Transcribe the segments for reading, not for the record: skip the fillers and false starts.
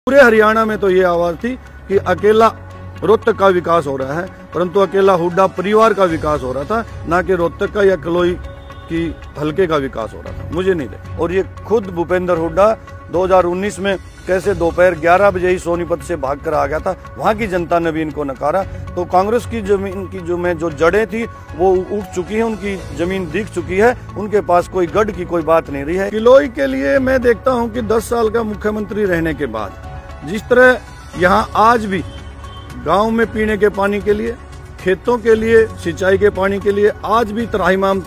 पूरे हरियाणा में तो ये आवाज थी कि अकेला रोहतक का विकास हो रहा है, परंतु अकेला हुड्डा परिवार का विकास हो रहा था, ना कि रोहतक का या कलोई की हल्के का विकास हो रहा था। मुझे नहीं दे। और ये खुद भूपेंद्र हुड्डा 2019 में कैसे दोपहर 11 बजे ही सोनीपत से भागकर आ गया था, वहां की जनता ने भी इनको नकारा। तो कांग्रेस की जमीन की जो जड़ें थी वो उठ चुकी है, उनकी जमीन दिख चुकी है, उनके पास कोई गढ़ की कोई बात नहीं रही है। किलोई के लिए मैं देखता हूं कि 10 साल का मुख्यमंत्री रहने के बाद जिस तरह यहाँ आज भी गांव में पीने के पानी के लिए, खेतों के लिए, सिंचाई के पानी के लिए आज भी त्राहिमाम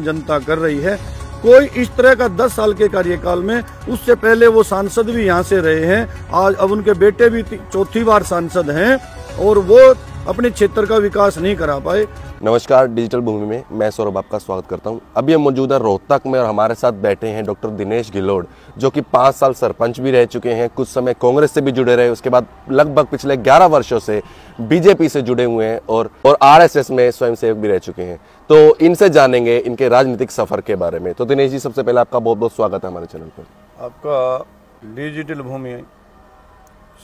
जनता कर रही है। कोई इस तरह का 10 साल के कार्यकाल में, उससे पहले वो सांसद भी यहाँ से रहे हैं, आज अब उनके बेटे भी चौथी बार सांसद हैं और वो अपने क्षेत्र का विकास नहीं करा पाए। नमस्कार, डिजिटल भूमि में मैं सौरभ आपका स्वागत करता हूं। अभी हम मौजूद है रोहतक में और हमारे साथ बैठे हैं डॉक्टर दिनेश घिल्लोड़, जो कि 5 साल सरपंच भी रह चुके हैं, कुछ समय कांग्रेस से भी जुड़े रहे, उसके बाद लगभग पिछले 11 वर्षों से बीजेपी से जुड़े हुए हैं और आरएसएस में स्वयंसेवक भी रह चुके हैं। तो इनसे जानेंगे इनके राजनीतिक सफर के बारे में। तो दिनेश जी, सबसे पहले आपका बहुत बहुत स्वागत है हमारे चैनल पर। आपका डिजिटल भूमि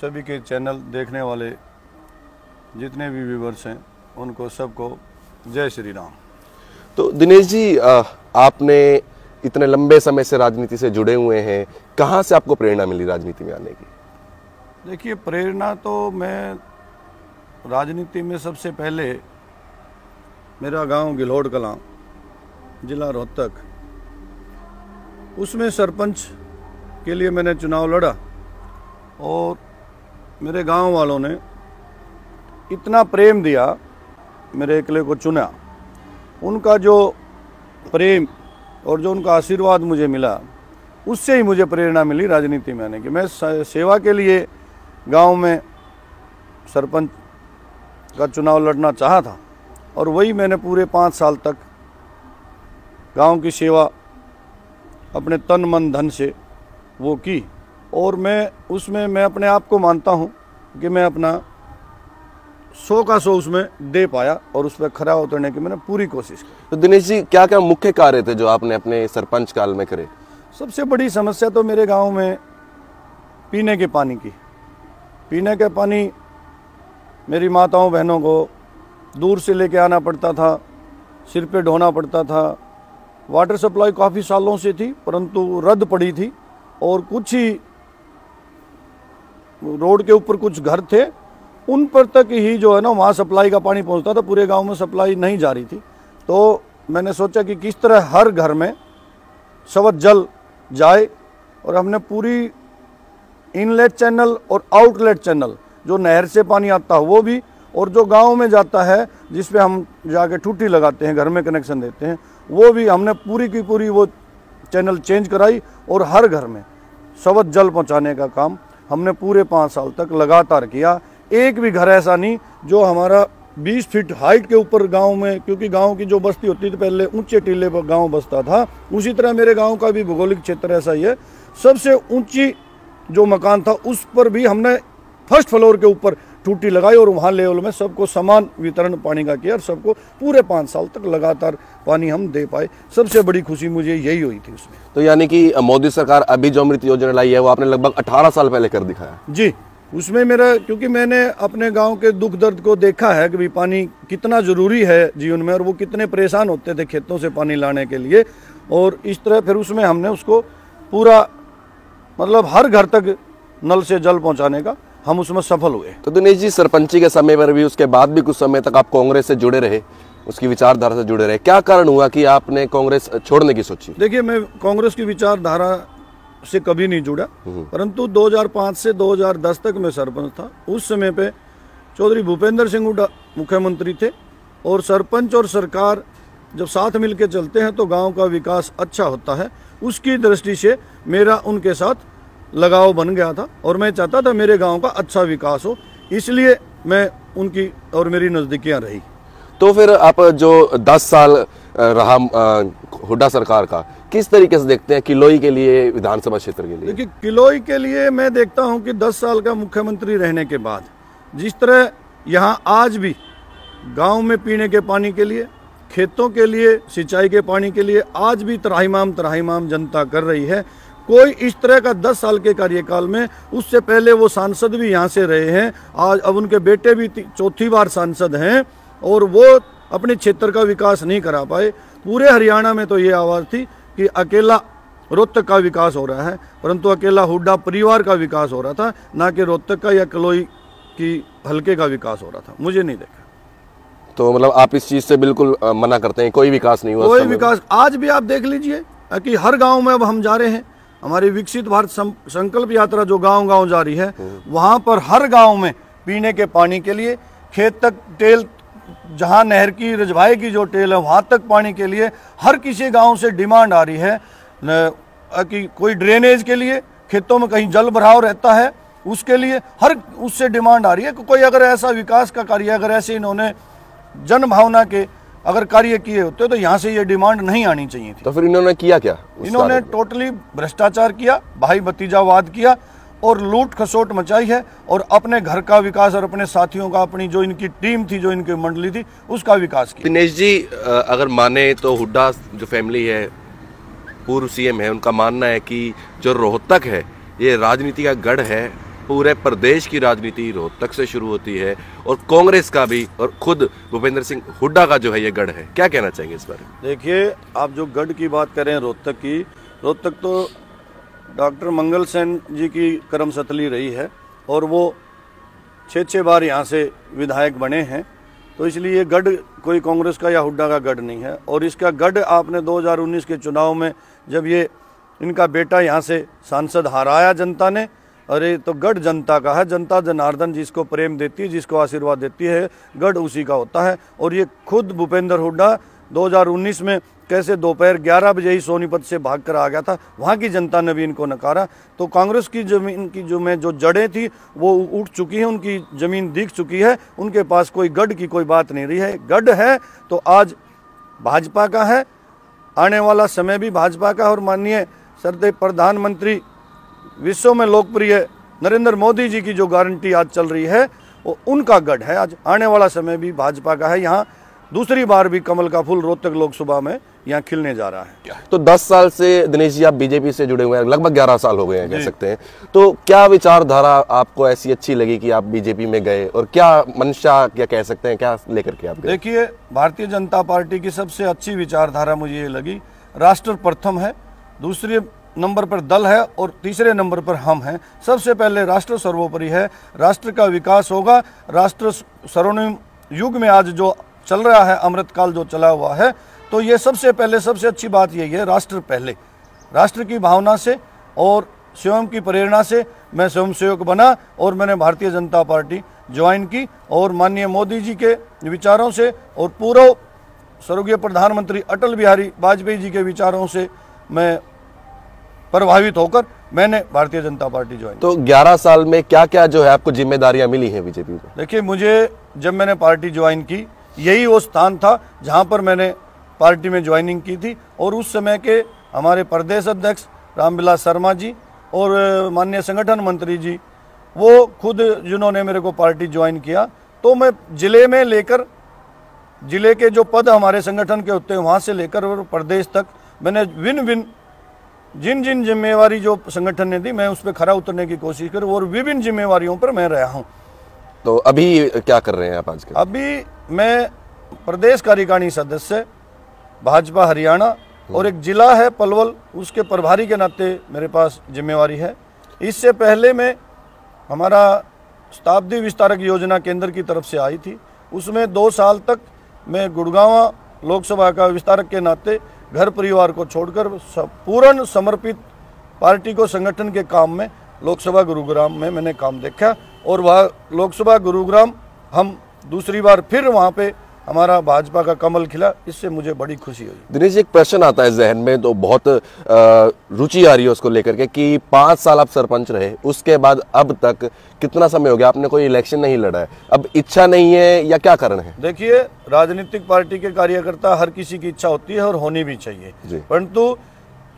सभी के चैनल देखने वाले जितने भी व्यूवर्स हैं उनको सबको जय श्री राम। तो दिनेश जी, आपने इतने लंबे समय से राजनीति से जुड़े हुए हैं, कहाँ से आपको प्रेरणा मिली राजनीति में आने की? देखिए, प्रेरणा तो मैं राजनीति में सबसे पहले मेरा गांव गिलोड़ कलां, जिला रोहतक, उसमें सरपंच के लिए मैंने चुनाव लड़ा और मेरे गांव वालों ने इतना प्रेम दिया, मेरे एकले को चुना। उनका जो प्रेम और जो उनका आशीर्वाद मुझे मिला, उससे ही मुझे प्रेरणा मिली राजनीति में आने की। मैं सेवा के लिए गांव में सरपंच का चुनाव लड़ना चाहा था और वही मैंने पूरे 5 साल तक गांव की सेवा अपने तन मन धन से वो की। और मैं उसमें मैं अपने आप को मानता हूं कि मैं अपना 100 का 100 उसमें दे पाया और उस पर खरा उतरने की मैंने पूरी कोशिश की। तो दिनेश जी, क्या क्या मुख्य कार्य थे जो आपने अपने सरपंच काल में करे? सबसे बड़ी समस्या तो मेरे गांव में पीने के पानी की। पीने का पानी मेरी माताओं बहनों को दूर से लेके आना पड़ता था, सिर पे ढोना पड़ता था। वाटर सप्लाई काफ़ी सालों से थी परंतु रद्द पड़ी थी और कुछ ही रोड के ऊपर कुछ घर थे, उन पर तक ही जो है ना वहाँ सप्लाई का पानी पहुँचता था, पूरे गांव में सप्लाई नहीं जा रही थी। तो मैंने सोचा कि किस तरह हर घर में सवत जल जाए और हमने पूरी इनलेट चैनल और आउटलेट चैनल, जो नहर से पानी आता है वो भी, और जो गांव में जाता है जिस पे हम जाके टूटी लगाते हैं, घर में कनेक्शन देते हैं, वो भी हमने पूरी की पूरी वो चैनल चेंज कराई और हर घर में सवत जल पहुँचाने का काम हमने पूरे 5 साल तक लगातार किया। एक भी घर ऐसा नहीं जो हमारा 20 फीट हाइट के ऊपर गांव में, क्योंकि गांव की जो बस्ती होती थी पहले ऊंचे टीले पर गांव बसता था, उसी तरह मेरे गांव का भी भौगोलिक क्षेत्र ऐसा ही है। सबसे ऊंची जो मकान था उस पर भी हमने फर्स्ट फ्लोर के ऊपर टूटी लगाई और वहाँ लेवल में सबको समान वितरण पानी का किया और सबको पूरे 5 साल तक लगातार पानी हम दे पाए। सबसे बड़ी खुशी मुझे यही हुई थी उसमें। तो यानी कि मोदी सरकार अभी जो अमृत योजना लाई है वो आपने लगभग 18 साल पहले कर दिखाया? जी, उसमें मेरा, क्योंकि मैंने अपने गांव के दुख दर्द को देखा है कि भी पानी कितना ज़रूरी है जीवन में और वो कितने परेशान होते थे खेतों से पानी लाने के लिए। और इस तरह फिर उसमें हमने उसको पूरा, मतलब हर घर तक नल से जल पहुंचाने का हम उसमें सफल हुए। तो दिनेश जी, सरपंची के समय पर भी, उसके बाद भी कुछ समय तक आप कांग्रेस से जुड़े रहे, उसकी विचारधारा से जुड़े रहे, क्या कारण हुआ कि आपने कांग्रेस छोड़ने की सोची? देखिए, मैं कांग्रेस की विचारधारा से कभी नहीं जुड़ा, परंतु 2005 से 2010 तक मैं सरपंच था। उस समय पे चौधरी भूपेंद्र सिंह हुड्डा मुख्यमंत्री थे और सरपंच और सरकार जब साथ मिलकर चलते हैं तो गांव का विकास अच्छा होता है। उसकी दृष्टि से मेरा उनके साथ लगाव बन गया था और मैं चाहता था मेरे गांव का अच्छा विकास हो, इसलिए मैं उनकी और मेरी नज़दीकियाँ रही। तो फिर आप जो 10 साल रहा हुड्डा सरकार का, किस तरीके से देखते हैं किलोई के लिए, विधानसभा क्षेत्र के लिए? देखिए, किलोई के लिए मैं देखता हूं कि 10 साल का मुख्यमंत्री रहने के बाद जिस तरह यहाँ आज भी गांव में पीने के पानी के लिए, खेतों के लिए, सिंचाई के पानी के लिए आज भी त्राहिमाम जनता कर रही है। कोई इस तरह का 10 साल के कार्यकाल में, उससे पहले वो सांसद भी यहाँ से रहे हैं, आज अब उनके बेटे भी चौथी बार सांसद हैं, और वो अपने क्षेत्र का विकास नहीं करा पाए। पूरे हरियाणा में तो ये आवाज़ थी कि अकेला रोहतक का विकास हो रहा है, परंतु अकेला हुड्डा परिवार का विकास हो रहा था, ना कि रोहतक का या कलोई की हल्के का विकास हो रहा था। मुझे नहीं देखा। तो मतलब आप इस चीज़ से बिल्कुल मना करते हैं, कोई विकास नहीं हुआ? कोई विकास आज भी आप देख लीजिए कि हर गांव में अब हम जा रहे हैं, हमारी विकसित भारत संकल्प यात्रा जो गांव-गांव जा रही है, वहां पर हर गांव में पीने के पानी के लिए, खेत तक टेल, जहां नहर की रजवाई की जो टेल है वहां तक पानी के लिए हर किसी गांव से डिमांड आ रही है कि कोई ड्रेनेज के लिए, खेतों में कहीं जल भराव रहता है उसके लिए, हर उससे डिमांड आ रही है कि कोई अगर ऐसा विकास का कार्य, अगर ऐसे इन्होंने जन भावना के अगर कार्य किए होते तो यहाँ से ये डिमांड नहीं आनी चाहिए थी। तो फिर इन्होंने किया क्या? इन्होंने टोटली भ्रष्टाचार किया, भाई भतीजावाद किया और लूट खसोट मचाई है, और अपने घर का विकास और अपने साथियों का, अपनी जो इनकी टीम थी, जो इनकी मंडली थी, उसका विकास किया। दिनेश जी, अगर माने तो हुड्डा जो फैमिली है, पूर्व सीएम है, उनका मानना है कि जो रोहतक है ये राजनीति का गढ़ है, पूरे प्रदेश की राजनीति रोहतक से शुरू होती है, और कांग्रेस का भी, और खुद भूपेंद्र सिंह हुड्डा का जो है ये गढ़ है। क्या कहना चाहेंगे इस बारे में? देखिए, आप जो गढ़ की बात करें रोहतक की, रोहतक तो डॉक्टर मंगल सेन जी की कर्मस्थली रही है, और वो 6 बार यहाँ से विधायक बने हैं, तो इसलिए ये गढ़ कोई कांग्रेस का या हुड्डा का गढ़ नहीं है। और इसका गढ़ आपने 2019 के चुनाव में जब ये इनका बेटा यहाँ से सांसद हाराया जनता ने, अरे तो गढ़ जनता का है, जनता जनार्दन जिसको प्रेम देती है, जिसको आशीर्वाद देती है, गढ़ उसी का होता है। और ये खुद भूपेंद्र हुड्डा 2019 में कैसे दोपहर 11 बजे ही सोनीपत से भागकर आ गया था, वहाँ की जनता ने भी इनको नकारा। तो कांग्रेस की जमीन की जो जड़ें थी वो उठ चुकी हैं, उनकी ज़मीन दिख चुकी है, उनके पास कोई गढ़ की कोई बात नहीं रही है। गढ़ है तो आज भाजपा का है, आने वाला समय भी भाजपा का, और माननीय सरदे प्रधानमंत्री विश्व में लोकप्रिय नरेंद्र मोदी जी की जो गारंटी आज चल रही है वो उनका गढ़ है। आज आने वाला समय भी भाजपा का है। यहाँ दूसरी बार भी कमल का फूल रोहतक लोकसभा में यहाँ खिलने जा रहा है। तो 10 साल से दिनेश जी आप बीजेपी से जुड़े हुए हैं, लगभग 11 साल हो गए हैं कह सकते हैं, तो क्या विचारधारा आपको ऐसी अच्छी लगी कि आप बीजेपी में गए, और क्या मंशा, क्या कह सकते हैं, क्या लेकर के आप गए? देखिए, भारतीय जनता पार्टी की सबसे अच्छी विचारधारा मुझे ये लगी, राष्ट्र प्रथम है, दूसरे नंबर पर दल है, और तीसरे नंबर पर हम हैं। सबसे पहले राष्ट्र सर्वोपरि है, राष्ट्र का विकास होगा। राष्ट्र स्वर्णिम युग में आज जो चल रहा है, अमृतकाल जो चला हुआ है, तो ये सबसे पहले सबसे अच्छी बात यही है, राष्ट्र पहले। राष्ट्र की भावना से और स्वयं की प्रेरणा से मैं स्वयंसेवक बना और मैंने भारतीय जनता पार्टी ज्वाइन की, और माननीय मोदी जी के विचारों से और पूर्व स्वर्गीय प्रधानमंत्री अटल बिहारी वाजपेयी जी के विचारों से मैं प्रभावित होकर मैंने भारतीय जनता पार्टी ज्वाइन। तो 11 साल में क्या क्या जो है आपको जिम्मेदारियां मिली हैं बीजेपी में? देखिए, मुझे जब मैंने पार्टी ज्वाइन की, यही वो स्थान था जहां पर मैंने पार्टी में ज्वाइनिंग की थी, और उस समय के हमारे प्रदेश अध्यक्ष रामविलास शर्मा जी और माननीय संगठन मंत्री जी, वो खुद जिन्होंने मेरे को पार्टी ज्वाइन किया, तो मैं जिले में लेकर, जिले के जो पद हमारे संगठन के होते हैं वहाँ से लेकर और प्रदेश तक मैंने भिन्न जिन जिम्मेवारी जो संगठन ने दी, मैं उस पर खरा उतरने की कोशिश करूँ, और विभिन्न जिम्मेवारियों पर मैं रहा हूँ। तो अभी क्या कर रहे हैं आप आजकल? अभी मैं प्रदेश कार्यकारिणी सदस्य भाजपा हरियाणा, और एक जिला है पलवल, उसके प्रभारी के नाते मेरे पास जिम्मेवारी है। इससे पहले मैं, हमारा शताब्दी विस्तारक योजना केंद्र की तरफ से आई थी, उसमें 2 साल तक मैं गुड़गांव लोकसभा का विस्तारक के नाते घर परिवार को छोड़कर पूर्ण समर्पित पार्टी को संगठन के काम में लोकसभा गुरुग्राम में मैंने काम देखा, और वह लोकसभा गुरुग्राम हम दूसरी बार फिर वहाँ पे हमारा भाजपा का कमल खिला, इससे मुझे बड़ी खुशी हुई। दिनेश जी, एक प्रश्न आता है जहन में, तो बहुत रुचि आ रही है उसको लेकर के कि 5 साल आप सरपंच रहे, उसके बाद अब तक कितना समय हो गया आपने कोई इलेक्शन नहीं लड़ा है, अब इच्छा नहीं है या क्या कारण है? देखिए, राजनीतिक पार्टी के कार्यकर्ता हर किसी की इच्छा होती है और होनी भी चाहिए, परंतु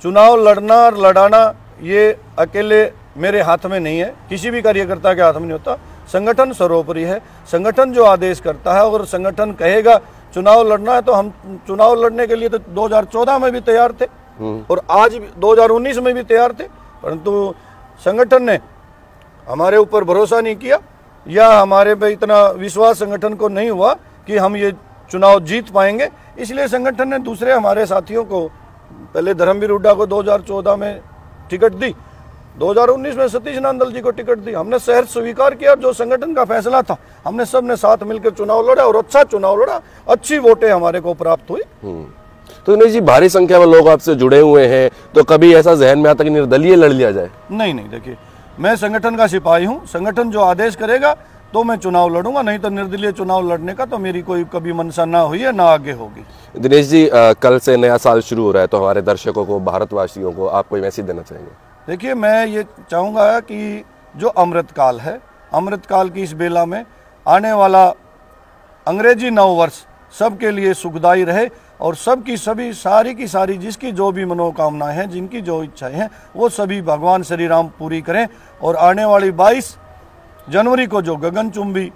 चुनाव लड़ना और लड़ाना ये अकेले मेरे हाथ में नहीं है, किसी भी कार्यकर्ता के हाथ में नहीं होता। संगठन सर्वोपरि है, संगठन जो आदेश करता है, और संगठन कहेगा चुनाव लड़ना है तो हम चुनाव लड़ने के लिए तो 2014 में भी तैयार थे, और आज 2019 में भी तैयार थे, परंतु संगठन ने हमारे ऊपर भरोसा नहीं किया या हमारे पे इतना विश्वास संगठन को नहीं हुआ कि हम ये चुनाव जीत पाएंगे। इसलिए संगठन ने दूसरे हमारे साथियों को, पहले धर्मवीर हुड्डा को 2014 में टिकट दी, 2019 में सतीश नांदल जी को टिकट दी। हमने सहर्ष स्वीकार किया, जो संगठन का फैसला था। हमने सबने साथ मिलकर चुनाव लड़ा और अच्छा चुनाव लड़ा, अच्छी वोटें हमारे को प्राप्त हुई। तो दिनेश जी, भारी संख्या में लोग आपसे जुड़े हुए हैं, तो कभी ऐसा जहन में आता कि निर्दलीय लड़ लिया जाए? नहीं, देखिए, मैं संगठन का सिपाही हूँ। संगठन जो आदेश करेगा तो मैं चुनाव लड़ूंगा, नहीं तो निर्दलीय चुनाव लड़ने का तो मेरी कोई कभी मंशा ना हुई है, ना आगे होगी। दिनेश जी, कल से नया साल शुरू हो रहा है, तो हमारे दर्शकों को, भारतवासियों को आप कोई मैसेज देना चाहेंगे? देखिए, मैं ये चाहूँगा कि जो अमृतकाल है, अमृतकाल की इस बेला में आने वाला अंग्रेजी नववर्ष सबके लिए सुखदायी रहे और सबकी सभी सारी की सारी जिसकी जो भी मनोकामनाएं हैं, जिनकी जो इच्छाएं हैं, वो सभी भगवान श्री राम पूरी करें। और आने वाली 22 जनवरी को जो गगनचुंबी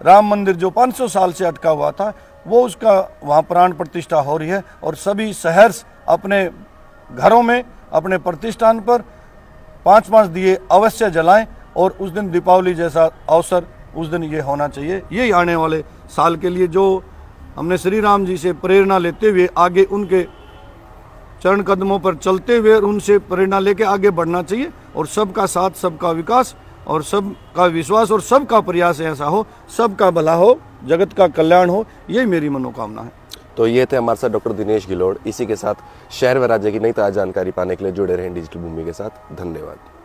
राम मंदिर जो 500 साल से अटका हुआ था, वो उसका वहाँ प्राण प्रतिष्ठा हो रही है और सभी सहर्ष अपने घरों में, अपने प्रतिष्ठान पर 5-5 दिए अवश्य जलाएं। और उस दिन दीपावली जैसा अवसर उस दिन ये होना चाहिए। यही आने वाले साल के लिए जो हमने श्री राम जी से प्रेरणा लेते हुए आगे उनके चरण कदमों पर चलते हुए और उनसे प्रेरणा लेके आगे बढ़ना चाहिए। और सबका साथ, सबका विकास और सबका विश्वास और सबका प्रयास ऐसा हो, सबका भला हो, जगत का कल्याण हो, यही मेरी मनोकामना है। तो ये थे हमारे साथ डॉक्टर दिनेश गिलोड़। इसी के साथ शहर व राज्य की नई ताज़ा जानकारी पाने के लिए जुड़े रहें डिजिटल भूमि के साथ। धन्यवाद।